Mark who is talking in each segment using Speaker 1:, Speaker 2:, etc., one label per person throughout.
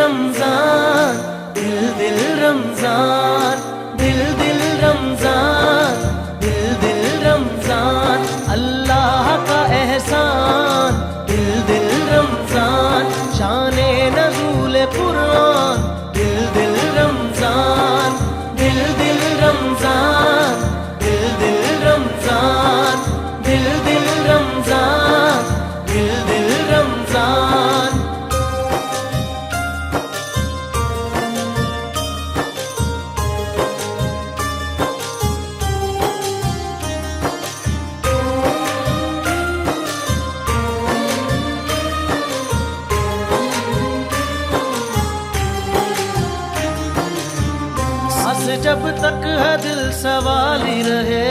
Speaker 1: रमजान, दिल दिल रमजान, दिल दिल रमजान, दिल दिल रमजान, अल्लाह का एहसान, दिल दिल रमजान, शाने नज़ूल कुरान, दिल दिल रमजान, दिल दिल रमजान, दिल दिल रमजान, दिल दिल रमजान, दिल दिल रमजान। जब तक है दिल सवाली रहे,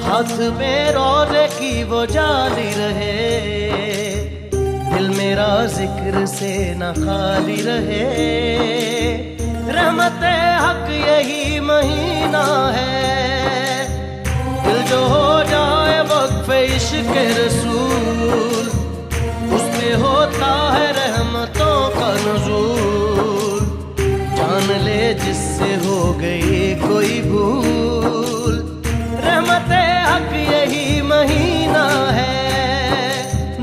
Speaker 1: हाथ में रोज़े की वो जाली रहे, दिल मेरा जिक्र से न खाली रहे। रहमते हक यही महीना है, दिल जो हो जाए वक्फ इश्क रसूल, उसमें होता है रहमतों का नुज़ूल। जान ले जिससे हो गई कोई भूल, रहमते हक यही महीना है।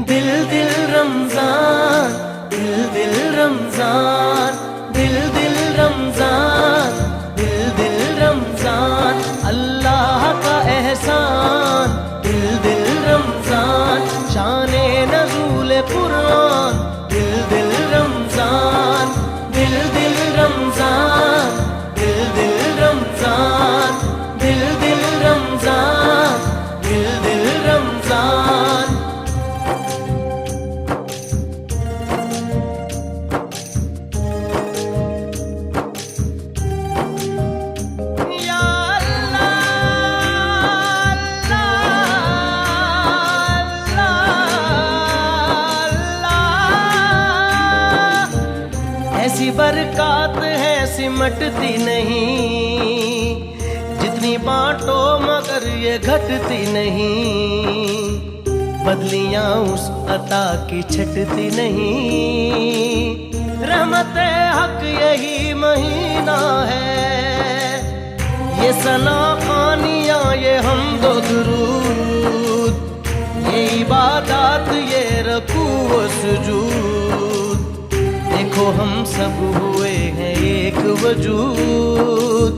Speaker 1: दिल दिल रमजान, दिल दिल रमजान, दिल दिल रमजान, दिल दिल रमजान, अल्लाह का एहसान, दिल दिल रमजान, शाने नज़ूल कुरान, दिल दिल रमजान, दिल दिल रमजान, दिल दिल रमजान, दिल दिल रमजान, दिल दिल रमजान। या अल्लाह, ऐसी बरकत है सिमटती नहीं, जितनी बांटो मगर ये घटती नहीं, बदलियां उस अता की छटती नहीं। रहमते हक यही महीना है, ये सना खानियां, ये हमदो दुरूद, ये इबादत, ये रकू व सुजूद, देखो हम सब हुए हैं एक वजूद।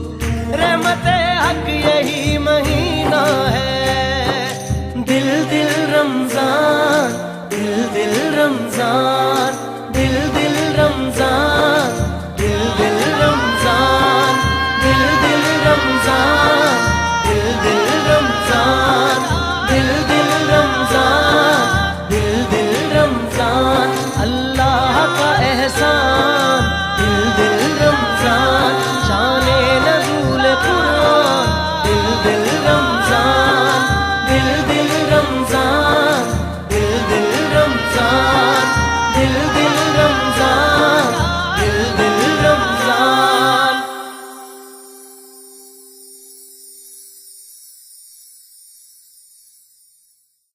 Speaker 1: रहमते हक यही महीना है, दिल दिल रमजान, दिल दिल रमजान,